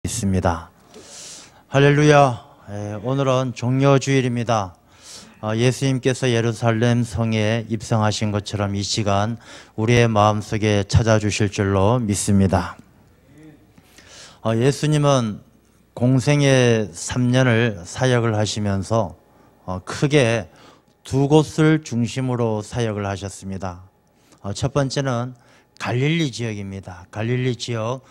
있습니다. 할렐루야. 오늘은 종려주일입니다. 예수님께서 예루살렘 성에 입성하신 것처럼 이 시간 우리의 마음속에 찾아주실 줄로 믿습니다. 예수님은 공생의 3년을 사역을 하시면서 크게 두 곳을 중심으로 사역을 하셨습니다. 첫 번째는 갈릴리 지역입니다. 갈릴리 지역,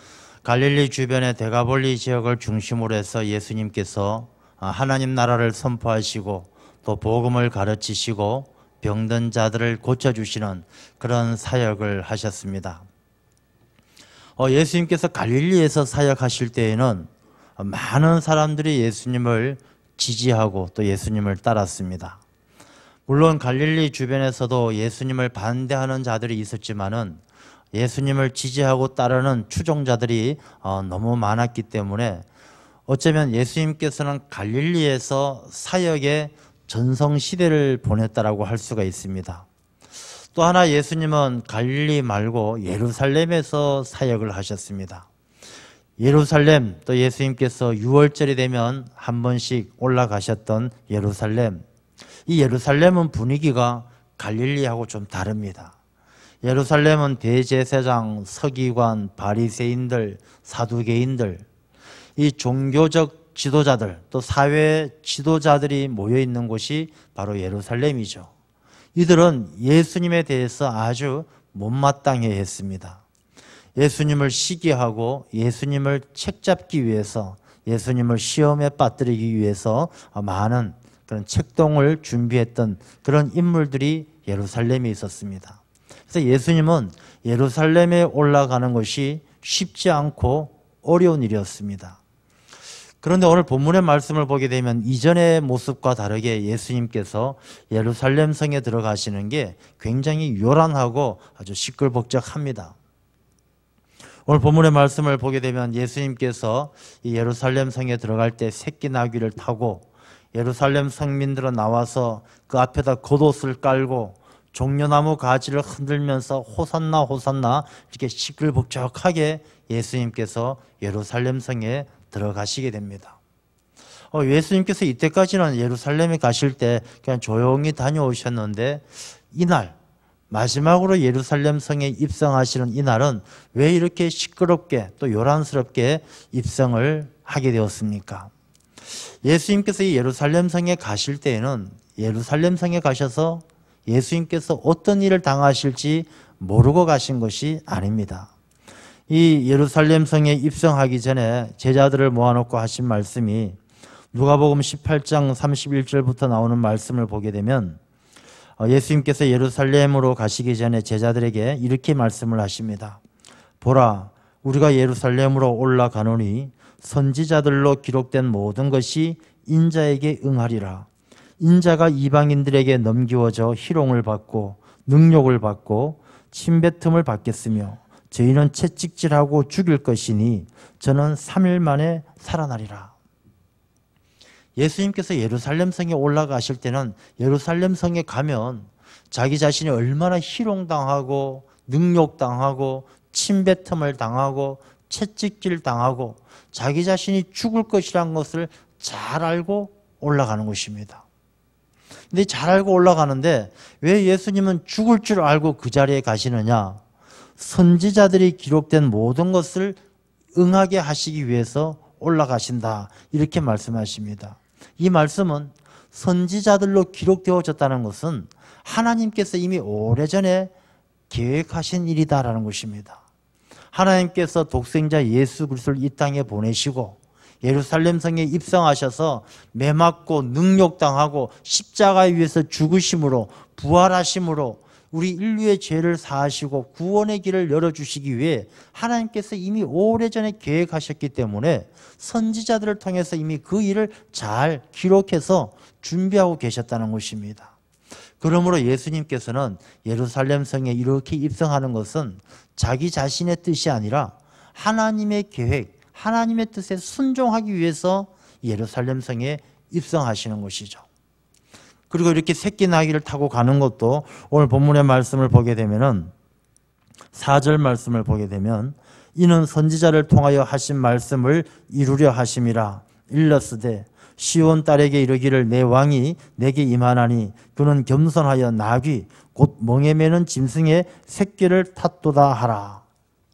갈릴리 주변의 데가볼리 지역을 중심으로 해서 예수님께서 하나님 나라를 선포하시고 또 복음을 가르치시고 병든 자들을 고쳐주시는 그런 사역을 하셨습니다. 예수님께서 갈릴리에서 사역하실 때에는 많은 사람들이 예수님을 지지하고 또 예수님을 따랐습니다. 물론 갈릴리 주변에서도 예수님을 반대하는 자들이 있었지만은 예수님을 지지하고 따르는 추종자들이 너무 많았기 때문에 어쩌면 예수님께서는 갈릴리에서 사역의 전성시대를 보냈다라고 할 수가 있습니다. 또 하나 예수님은 갈릴리 말고 예루살렘에서 사역을 하셨습니다. 예루살렘, 또 예수님께서 6월절이 되면 한 번씩 올라가셨던 예루살렘, 이 예루살렘은 분위기가 갈릴리하고 좀 다릅니다. 예루살렘은 대제사장, 서기관, 바리새인들, 사두개인들, 이 종교적 지도자들, 또 사회 지도자들이 모여 있는 곳이 바로 예루살렘이죠. 이들은 예수님에 대해서 아주 못마땅해 했습니다. 예수님을 시기하고 예수님을 책잡기 위해서, 예수님을 시험에 빠뜨리기 위해서 많은 그런 책동을 준비했던 그런 인물들이 예루살렘에 있었습니다. 그래서 예수님은 예루살렘에 올라가는 것이 쉽지 않고 어려운 일이었습니다. 그런데 오늘 본문의 말씀을 보게 되면 이전의 모습과 다르게 예수님께서 예루살렘 성에 들어가시는 게 굉장히 요란하고 아주 시끌벅적합니다. 오늘 본문의 말씀을 보게 되면 예수님께서 이 예루살렘 성에 들어갈 때 새끼 나귀를 타고 예루살렘 성민들은 나와서 그 앞에다 겉옷을 깔고 종려나무 가지를 흔들면서 호산나 호산나 이렇게 시끌벅적하게 예수님께서 예루살렘 성에 들어가시게 됩니다. 예수님께서 이때까지는 예루살렘에 가실 때 그냥 조용히 다녀오셨는데 이날 마지막으로 예루살렘 성에 입성하시는 이날은 왜 이렇게 시끄럽게 또 요란스럽게 입성을 하게 되었습니까? 예수님께서 이 예루살렘 성에 가실 때에는 예루살렘 성에 가셔서 예수님께서 어떤 일을 당하실지 모르고 가신 것이 아닙니다. 이 예루살렘 성에 입성하기 전에 제자들을 모아놓고 하신 말씀이 누가복음 18장 31절부터 나오는 말씀을 보게 되면 예수님께서 예루살렘으로 가시기 전에 제자들에게 이렇게 말씀을 하십니다. 보라, 우리가 예루살렘으로 올라가노니 선지자들로 기록된 모든 것이 인자에게 응하리라. 인자가 이방인들에게 넘기워져 희롱을 받고 능욕을 받고 침뱉음을 받겠으며 저희는 채찍질하고 죽일 것이니 저는 3일 만에 살아나리라. 예수님께서 예루살렘 성에 올라가실 때는 예루살렘 성에 가면 자기 자신이 얼마나 희롱당하고 능욕당하고 침뱉음을 당하고 채찍질 당하고 자기 자신이 죽을 것이라는 것을 잘 알고 올라가는 것입니다. 근데 잘 알고 올라가는데 왜 예수님은 죽을 줄 알고 그 자리에 가시느냐? 선지자들이 기록된 모든 것을 응하게 하시기 위해서 올라가신다, 이렇게 말씀하십니다. 이 말씀은 선지자들로 기록되어졌다는 것은 하나님께서 이미 오래전에 계획하신 일이다라는 것입니다. 하나님께서 독생자 예수 그리스도를 이 땅에 보내시고 예루살렘 성에 입성하셔서 매맞고 능욕당하고 십자가에 위해서 죽으심으로 부활하심으로 우리 인류의 죄를 사하시고 구원의 길을 열어주시기 위해 하나님께서 이미 오래전에 계획하셨기 때문에 선지자들을 통해서 이미 그 일을 잘 기록해서 준비하고 계셨다는 것입니다. 그러므로 예수님께서는 예루살렘 성에 이렇게 입성하는 것은 자기 자신의 뜻이 아니라 하나님의 계획, 하나님의 뜻에 순종하기 위해서 예루살렘 성에 입성하시는 것이죠. 그리고 이렇게 새끼 나귀를 타고 가는 것도 오늘 본문의 말씀을 보게 되면은 4절 말씀을 보게 되면 이는 선지자를 통하여 하신 말씀을 이루려 하심이라. 일러스되 시온 딸에게 이르기를 내 왕이 내게 임하나니 그는 겸손하여 나귀 곧 멍에 매는 짐승의 새끼를 탔도다 하라.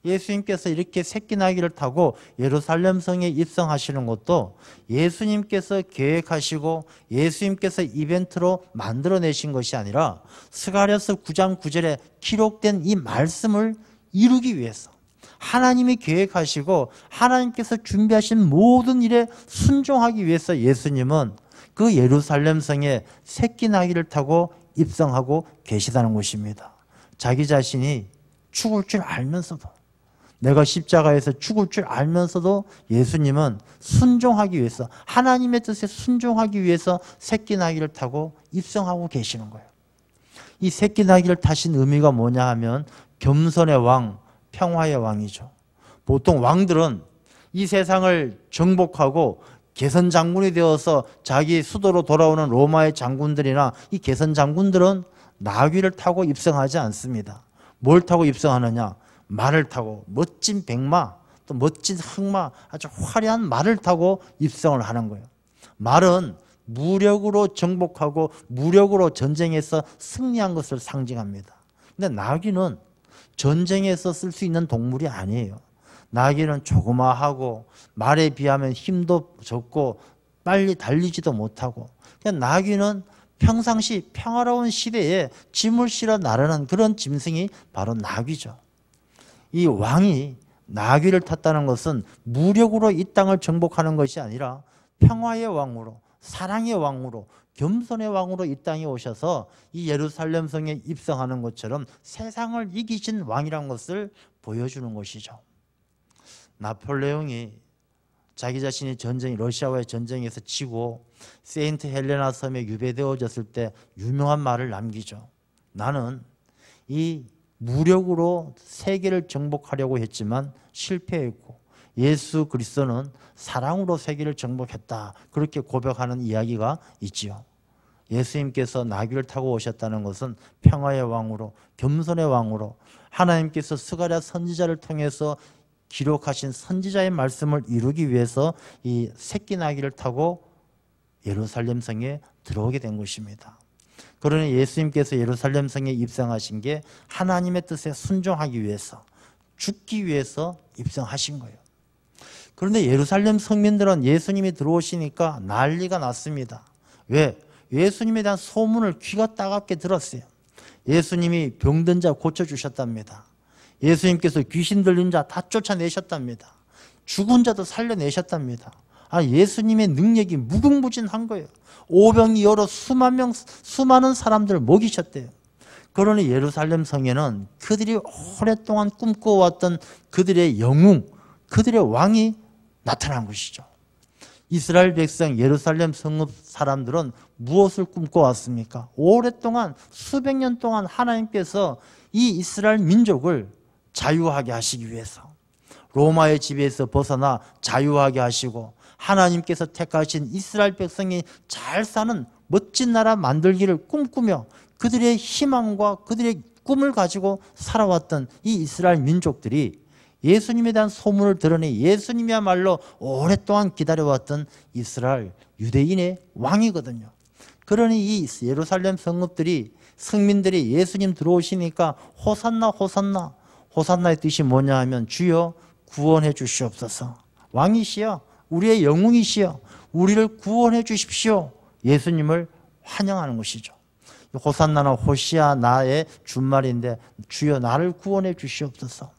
예수님께서 이렇게 새끼 나귀를 타고 예루살렘 성에 입성하시는 것도 예수님께서 계획하시고 예수님께서 이벤트로 만들어내신 것이 아니라 스가랴서 9장 9절에 기록된 이 말씀을 이루기 위해서 하나님이 계획하시고 하나님께서 준비하신 모든 일에 순종하기 위해서 예수님은 그 예루살렘 성에 새끼 나귀를 타고 입성하고 계시다는 것입니다. 자기 자신이 죽을 줄 알면서도, 내가 십자가에서 죽을 줄 알면서도 예수님은 순종하기 위해서, 하나님의 뜻에 순종하기 위해서 새끼 나귀를 타고 입성하고 계시는 거예요. 이 새끼 나귀를 타신 의미가 뭐냐 하면 겸손의 왕, 평화의 왕이죠. 보통 왕들은 이 세상을 정복하고 개선 장군이 되어서 자기 수도로 돌아오는 로마의 장군들이나 이 개선 장군들은 나귀를 타고 입성하지 않습니다. 뭘 타고 입성하느냐? 말을 타고, 멋진 백마, 또 멋진 흑마, 아주 화려한 말을 타고 입성을 하는 거예요. 말은 무력으로 정복하고 무력으로 전쟁에서 승리한 것을 상징합니다. 근데 나귀는 전쟁에서 쓸 수 있는 동물이 아니에요. 나귀는 조그마하고 말에 비하면 힘도 적고 빨리 달리지도 못하고, 그냥 나귀는 평상시 평화로운 시대에 짐을 실어 나르는 그런 짐승이 바로 나귀죠. 이 왕이 나귀를 탔다는 것은 무력으로 이 땅을 정복하는 것이 아니라 평화의 왕으로, 사랑의 왕으로, 겸손의 왕으로 이 땅에 오셔서 이 예루살렘 성에 입성하는 것처럼 세상을 이기신 왕이라는 것을 보여주는 것이죠. 나폴레옹이 자기 자신이 러시아와의 전쟁에서 지고 세인트 헬레나 섬에 유배되어졌을 때 유명한 말을 남기죠. 나는 이 무력으로 세계를 정복하려고 했지만 실패했고 예수 그리스도는 사랑으로 세계를 정복했다. 그렇게 고백하는 이야기가 있지요. 예수님께서 나귀를 타고 오셨다는 것은 평화의 왕으로, 겸손의 왕으로, 하나님께서 스가랴 선지자를 통해서 기록하신 선지자의 말씀을 이루기 위해서 이 새끼 나귀를 타고 예루살렘 성에 들어오게 된 것입니다. 그러니 예수님께서 예루살렘 성에 입성하신 게 하나님의 뜻에 순종하기 위해서, 죽기 위해서 입성하신 거예요. 그런데 예루살렘 성민들은 예수님이 들어오시니까 난리가 났습니다. 왜? 예수님에 대한 소문을 귀가 따갑게 들었어요. 예수님이 병든 자 고쳐주셨답니다. 예수님께서 귀신 들린 자 다 쫓아내셨답니다. 죽은 자도 살려내셨답니다. 예수님의 능력이 무궁무진한 거예요. 오병이 여러 수많은 사람들을 먹이셨대요. 그러니 예루살렘 성에는 그들이 오랫동안 꿈꿔왔던 그들의 영웅, 그들의 왕이 나타난 것이죠. 이스라엘 백성 예루살렘 성읍 사람들은 무엇을 꿈꿔왔습니까? 오랫동안 수백 년 동안 하나님께서 이 이스라엘 민족을 자유하게 하시기 위해서, 로마의 지배에서 벗어나 자유하게 하시고 하나님께서 택하신 이스라엘 백성이 잘 사는 멋진 나라 만들기를 꿈꾸며 그들의 희망과 그들의 꿈을 가지고 살아왔던 이 이스라엘 민족들이 예수님에 대한 소문을 들으니 예수님이야말로 오랫동안 기다려왔던 이스라엘 유대인의 왕이거든요. 그러니 이 예루살렘 성민들이 예수님 들어오시니까 호산나 호산나, 호산나의 뜻이 뭐냐 하면 주여 구원해 주시옵소서, 왕이시여 우리의 영웅이시여 우리를 구원해 주십시오, 예수님을 환영하는 것이죠. 호산나는 호시아나의 준말인데 주여 나를 구원해 주시옵소서.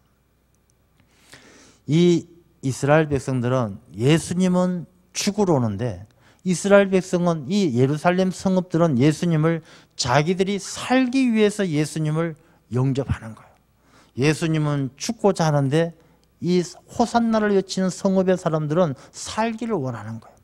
이 이스라엘 백성들은 예수님은 죽으러 오는데 이스라엘 백성은, 이 예루살렘 성읍들은 예수님을 자기들이 살기 위해서 예수님을 영접하는 거예요. 예수님은 죽고자 하는데 이 호산나를 외치는 성읍의 사람들은 살기를 원하는 거예요.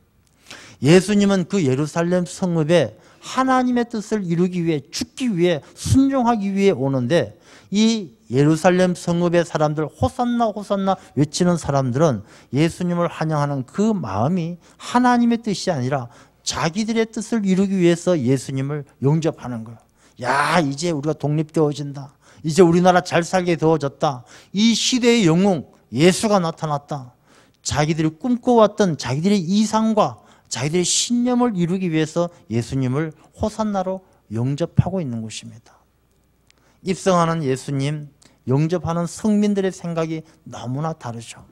예수님은 그 예루살렘 성읍에 하나님의 뜻을 이루기 위해, 죽기 위해, 순종하기 위해 오는데 이 예루살렘 성읍의 사람들, 호산나 호산나 외치는 사람들은 예수님을 환영하는 그 마음이 하나님의 뜻이 아니라 자기들의 뜻을 이루기 위해서 예수님을 영접하는 거예요. 야, 이제 우리가 독립되어진다, 이제 우리나라 잘 살게 되어졌다, 이 시대의 영웅 예수가 나타났다. 자기들이 꿈꿔왔던 자기들의 이상과 자기들의 신념을 이루기 위해서 예수님을 호산나로 영접하고 있는 것입니다. 입성하는 예수님, 영접하는 성민들의 생각이 너무나 다르죠.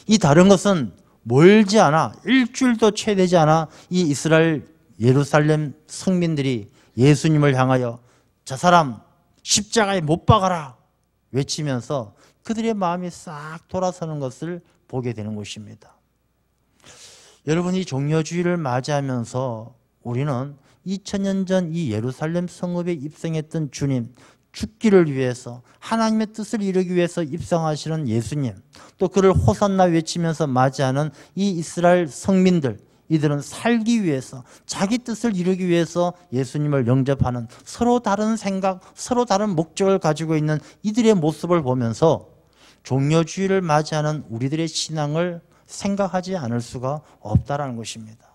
이 다른 것은 멀지 않아, 일주일도 채 되지 않아 이 이스라엘 예루살렘 성민들이 예수님을 향하여 저 사람 십자가에 못 박아라 외치면서 그들의 마음이 싹 돌아서는 것을 보게 되는 것입니다. 여러분, 이 종려주의를 맞이하면서 우리는 2000년 전 이 예루살렘 성읍에 입성했던 주님, 죽기를 위해서 하나님의 뜻을 이루기 위해서 입성하시는 예수님, 또 그를 호산나 외치면서 맞이하는 이 이스라엘 성민들, 이들은 살기 위해서 자기 뜻을 이루기 위해서 예수님을 영접하는 서로 다른 생각, 서로 다른 목적을 가지고 있는 이들의 모습을 보면서 종려주의를 맞이하는 우리들의 신앙을 생각하지 않을 수가 없다라는 것입니다.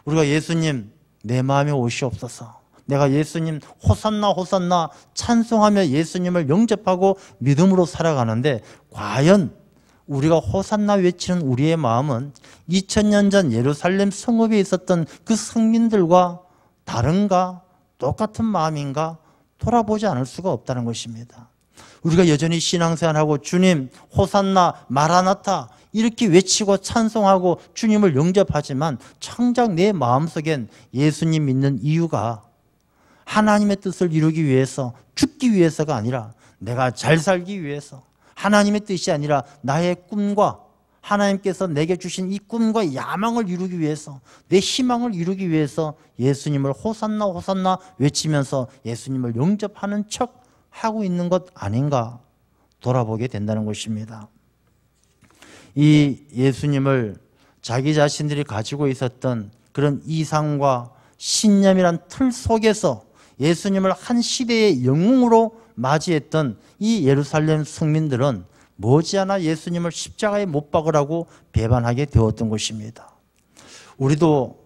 우리가 예수님 내 마음에 오시옵소서, 내가 예수님 호산나 호산나 찬송하며 예수님을 영접하고 믿음으로 살아가는데, 과연 우리가 호산나 외치는 우리의 마음은 2000년 전 예루살렘 성읍에 있었던 그 성민들과 다른가, 똑같은 마음인가 돌아보지 않을 수가 없다는 것입니다. 우리가 여전히 신앙생활하고 주님 호산나 마라나타 이렇게 외치고 찬송하고 주님을 영접하지만 정작 내 마음속엔 예수님 믿는 이유가 하나님의 뜻을 이루기 위해서, 죽기 위해서가 아니라 내가 잘 살기 위해서, 하나님의 뜻이 아니라 나의 꿈과 하나님께서 내게 주신 이 꿈과 야망을 이루기 위해서, 내 희망을 이루기 위해서 예수님을 호산나 호산나 외치면서 예수님을 영접하는 척 하고 있는 것 아닌가 돌아보게 된다는 것입니다. 이 예수님을 자기 자신들이 가지고 있었던 그런 이상과 신념이란 틀 속에서 예수님을 한 시대의 영웅으로 맞이했던 이 예루살렘 성민들은 머지않아 예수님을 십자가에 못 박으라고 배반하게 되었던 것입니다. 우리도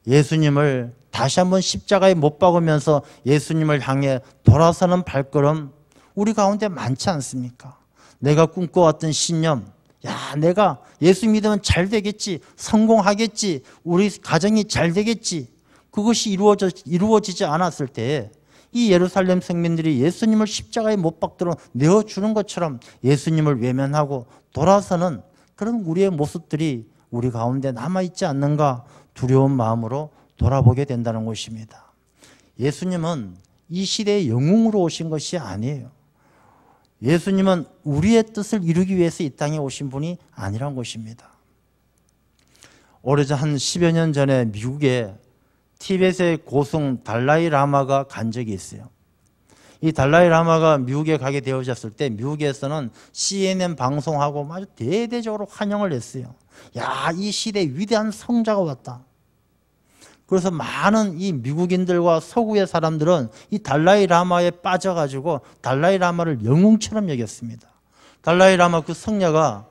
예수님을 다시 한번 십자가에 못 박으면서 예수님을 향해 돌아서는 발걸음 우리 가운데 많지 않습니까? 내가 꿈꿔왔던 신념, 야, 내가 예수 믿으면 잘 되겠지, 성공하겠지, 우리 가정이 잘 되겠지, 그것이 이루어지지 않았을 때 이 예루살렘 성민들이 예수님을 십자가에 못 박도록 내어주는 것처럼 예수님을 외면하고 돌아서는 그런 우리의 모습들이 우리 가운데 남아있지 않는가 두려운 마음으로 돌아보게 된다는 것입니다. 예수님은 이 시대의 영웅으로 오신 것이 아니에요. 예수님은 우리의 뜻을 이루기 위해서 이 땅에 오신 분이 아니란 것입니다. 오래전 한 10여 년 전에 미국에 티벳의 고승 달라이 라마가 간 적이 있어요. 이 달라이 라마가 미국에 가게 되어졌을 때 미국에서는 CNN 방송하고 아주 대대적으로 환영을 했어요. 야, 이 시대에 위대한 성자가 왔다. 그래서 많은 이 미국인들과 서구의 사람들은 이 달라이 라마에 빠져가지고 달라이 라마를 영웅처럼 여겼습니다. 달라이 라마 그 성녀가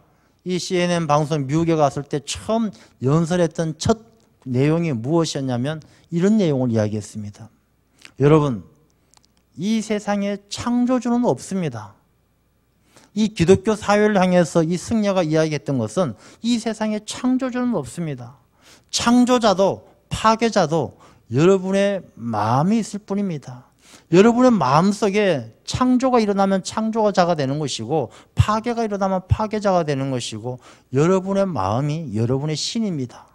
이 CNN 방송 미국에 갔을 때 처음 연설했던 첫 내용이 무엇이었냐면 이런 내용을 이야기했습니다. 여러분, 이 세상에 창조주는 없습니다. 이 기독교 사회를 향해서 이 승려가 이야기했던 것은 이 세상에 창조주는 없습니다. 창조자도 파괴자도 여러분의 마음이 있을 뿐입니다. 여러분의 마음속에 창조가 일어나면 창조자가 되는 것이고 파괴가 일어나면 파괴자가 되는 것이고 여러분의 마음이 여러분의 신입니다.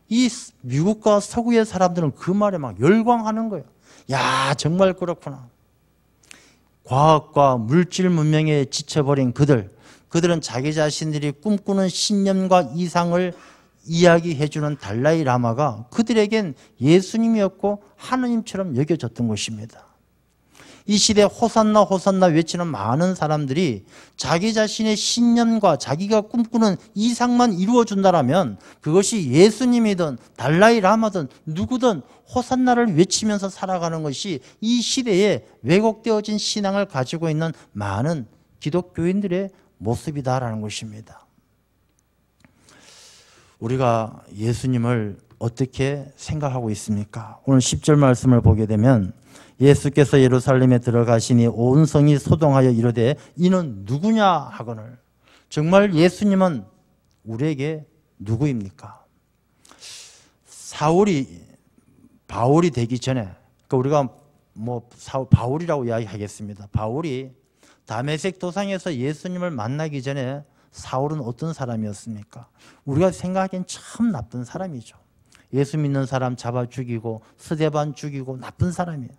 이 미국과 서구의 사람들은 그 말에 막 열광하는 거예요. 야, 정말 그렇구나. 과학과 물질 문명에 지쳐버린 그들은 자기 자신들이 꿈꾸는 신념과 이상을 이야기해주는 달라이 라마가 그들에겐 예수님이었고 하느님처럼 여겨졌던 것입니다. 이 시대에 호산나 호산나 외치는 많은 사람들이 자기 자신의 신념과 자기가 꿈꾸는 이상만 이루어준다라면 그것이 예수님이든 달라이 라마든 누구든 호산나를 외치면서 살아가는 것이 이 시대에 왜곡되어진 신앙을 가지고 있는 많은 기독교인들의 모습이다라는 것입니다. 우리가 예수님을 어떻게 생각하고 있습니까? 오늘 10절 말씀을 보게 되면 예수께서 예루살렘에 들어가시니 온 성이 소동하여 이르되 이는 누구냐 하거늘. 정말 예수님은 우리에게 누구입니까? 바울이 되기 전에, 우리가 바울이라고 이야기하겠습니다. 바울이 다메섹 도상에서 예수님을 만나기 전에 사울은 어떤 사람이었습니까? 우리가 생각하기엔 참 나쁜 사람이죠. 예수 믿는 사람 잡아 죽이고 스데반 죽이고 나쁜 사람이에요.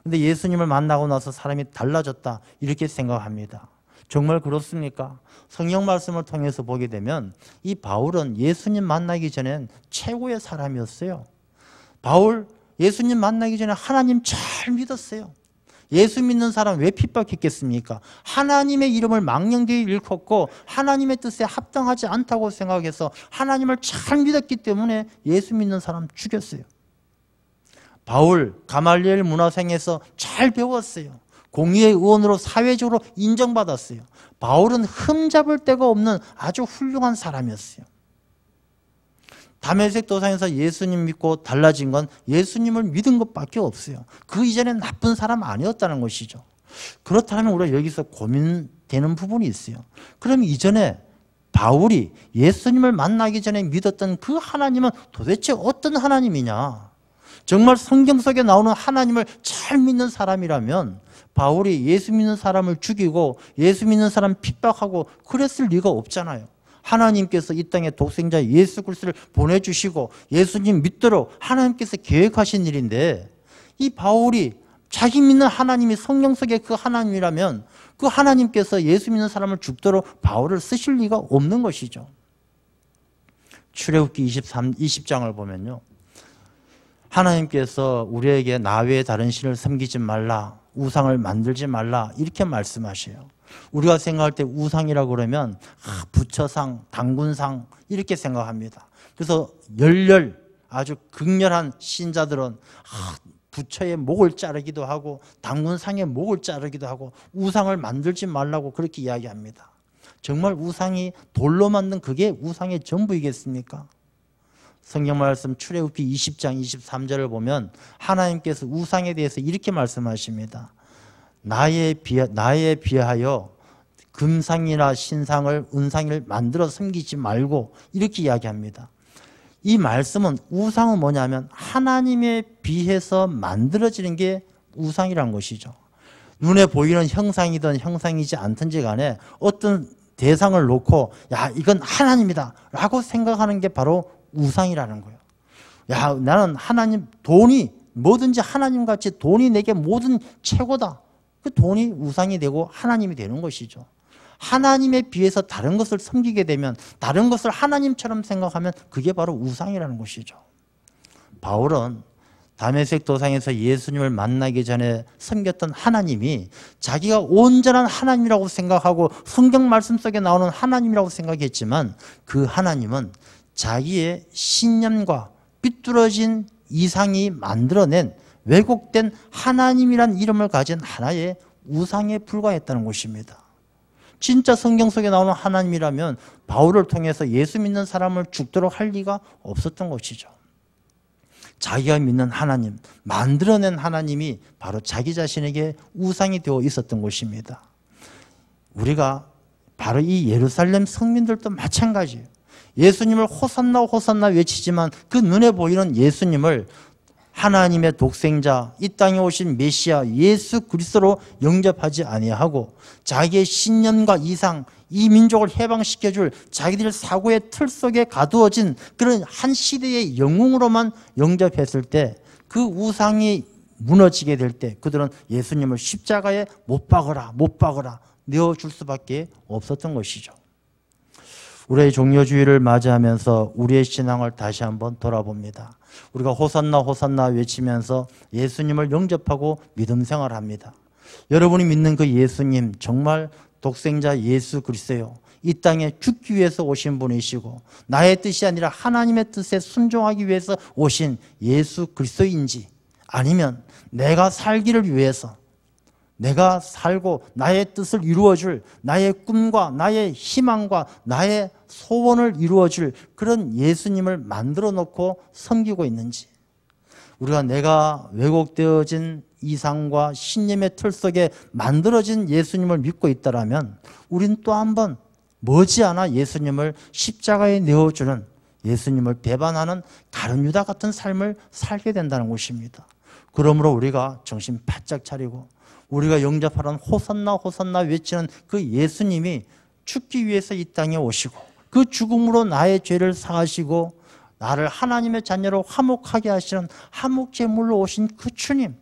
근데 예수님을 만나고 나서 사람이 달라졌다 이렇게 생각합니다. 정말 그렇습니까? 성경 말씀을 통해서 보게 되면 이 바울은 예수님 만나기 전엔 최고의 사람이었어요. 바울 예수님 만나기 전에 하나님 잘 믿었어요. 예수 믿는 사람 왜 핍박했겠습니까? 하나님의 이름을 망령되이 일컫고 하나님의 뜻에 합당하지 않다고 생각해서 하나님을 잘 믿었기 때문에 예수 믿는 사람 죽였어요. 바울 가말리엘 문화생에서 잘 배웠어요. 공의의 의원으로 사회적으로 인정받았어요. 바울은 흠잡을 데가 없는 아주 훌륭한 사람이었어요. 다메섹 도상에서 예수님 믿고 달라진 건 예수님을 믿은 것밖에 없어요. 그 이전에 나쁜 사람 아니었다는 것이죠. 그렇다면 우리가 여기서 고민되는 부분이 있어요. 그럼 이전에 바울이 예수님을 만나기 전에 믿었던 그 하나님은 도대체 어떤 하나님이냐? 정말 성경 속에 나오는 하나님을 잘 믿는 사람이라면 바울이 예수 믿는 사람을 죽이고 예수 믿는 사람 핍박하고 그랬을 리가 없잖아요. 하나님께서 이 땅에 독생자 예수 그리스도를 보내주시고 예수님 믿도록 하나님께서 계획하신 일인데, 이 바울이 자기 믿는 하나님이 성경 속의 그 하나님이라면 그 하나님께서 예수 믿는 사람을 죽도록 바울을 쓰실 리가 없는 것이죠. 출애굽기 20장을 보면요, 하나님께서 우리에게 나 외에 다른 신을 섬기지 말라, 우상을 만들지 말라 이렇게 말씀하셔요. 우리가 생각할 때 우상이라고 그러면 부처상, 당군상 이렇게 생각합니다. 그래서 아주 극렬한 신자들은 부처의 목을 자르기도 하고 당군상의 목을 자르기도 하고 우상을 만들지 말라고 그렇게 이야기합니다. 정말 우상이 돌로 만든 그게 우상의 전부이겠습니까? 성경 말씀 출애굽기 20장 23절을 보면 하나님께서 우상에 대해서 이렇게 말씀하십니다. 나에 비하여 금상이나 신상을 은상을 만들어 섬기지 말고 이렇게 이야기합니다. 이 말씀은 우상은 뭐냐면 하나님에 비해서 만들어지는 게 우상이란 것이죠. 눈에 보이는 형상이든 형상이지 않든지 간에 어떤 대상을 놓고 야 이건 하나님이다 라고 생각하는 게 바로 우상이라는 거예요. 야 나는 하나님, 돈이 뭐든지 하나님같이 돈이 내게 모든 최고다. 그 돈이 우상이 되고 하나님이 되는 것이죠. 하나님에 비해서 다른 것을 섬기게 되면, 다른 것을 하나님처럼 생각하면 그게 바로 우상이라는 것이죠. 바울은 다메섹 도상에서 예수님을 만나기 전에 섬겼던 하나님이 자기가 온전한 하나님이라고 생각하고 성경 말씀 속에 나오는 하나님이라고 생각했지만 그 하나님은 자기의 신념과 삐뚤어진 이상이 만들어낸 왜곡된 하나님이란 이름을 가진 하나의 우상에 불과했다는 것입니다. 진짜 성경 속에 나오는 하나님이라면 바울을 통해서 예수 믿는 사람을 죽도록 할 리가 없었던 것이죠. 자기가 믿는 하나님, 만들어낸 하나님이 바로 자기 자신에게 우상이 되어 있었던 것입니다. 우리가 바로 이 예루살렘 성민들도 마찬가지예요. 예수님을 호산나 호산나 외치지만 그 눈에 보이는 예수님을 하나님의 독생자, 이 땅에 오신 메시아 예수 그리스도로 영접하지 아니하고 자기의 신념과 이상, 이 민족을 해방시켜줄 자기들 사고의 틀 속에 가두어진 그런 한 시대의 영웅으로만 영접했을 때, 그 우상이 무너지게 될 때 그들은 예수님을 십자가에 못 박으라 내어줄 수밖에 없었던 것이죠. 우리의 종료주의를 맞이하면서 우리의 신앙을 다시 한번 돌아봅니다. 우리가 호산나 호산나 외치면서 예수님을 영접하고 믿음 생활합니다. 여러분이 믿는 그 예수님 정말 독생자 예수 그리스도요, 이 땅에 죽기 위해서 오신 분이시고 나의 뜻이 아니라 하나님의 뜻에 순종하기 위해서 오신 예수 그리스도인지, 아니면 내가 살기를 위해서 내가 살고 나의 뜻을 이루어줄, 나의 꿈과 나의 희망과 나의 소원을 이루어줄 그런 예수님을 만들어 놓고 섬기고 있는지, 우리가 내가 왜곡되어진 이상과 신념의 틀 속에 만들어진 예수님을 믿고 있다라면 우린 또 한 번 머지않아 예수님을 십자가에 내어주는, 예수님을 배반하는 다른 유다 같은 삶을 살게 된다는 것입니다. 그러므로 우리가 정신 바짝 차리고 우리가 영접하는 호산나 호산나 외치는 그 예수님이 죽기 위해서 이 땅에 오시고 그 죽음으로 나의 죄를 사하시고 나를 하나님의 자녀로 화목하게 하시는 화목제물로 오신 그 주님,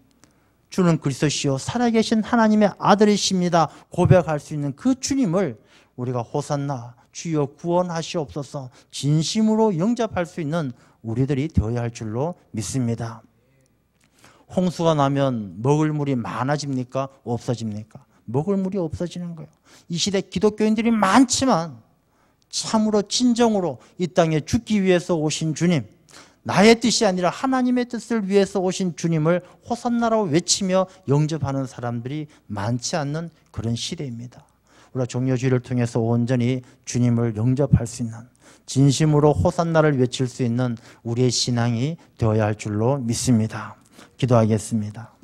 주는 그리스도시요 살아계신 하나님의 아들이십니다 고백할 수 있는 그 주님을 우리가 호산나 주여 구원하시옵소서 진심으로 영접할 수 있는 우리들이 되어야 할 줄로 믿습니다. 홍수가 나면 먹을 물이 많아집니까? 없어집니까? 먹을 물이 없어지는 거예요. 이 시대 기독교인들이 많지만 참으로 진정으로 이 땅에 죽기 위해서 오신 주님, 나의 뜻이 아니라 하나님의 뜻을 위해서 오신 주님을 호산나라고 외치며 영접하는 사람들이 많지 않는 그런 시대입니다. 우리가 종려주의를 통해서 온전히 주님을 영접할 수 있는, 진심으로 호산나를 외칠 수 있는 우리의 신앙이 되어야 할 줄로 믿습니다. 기도하겠습니다.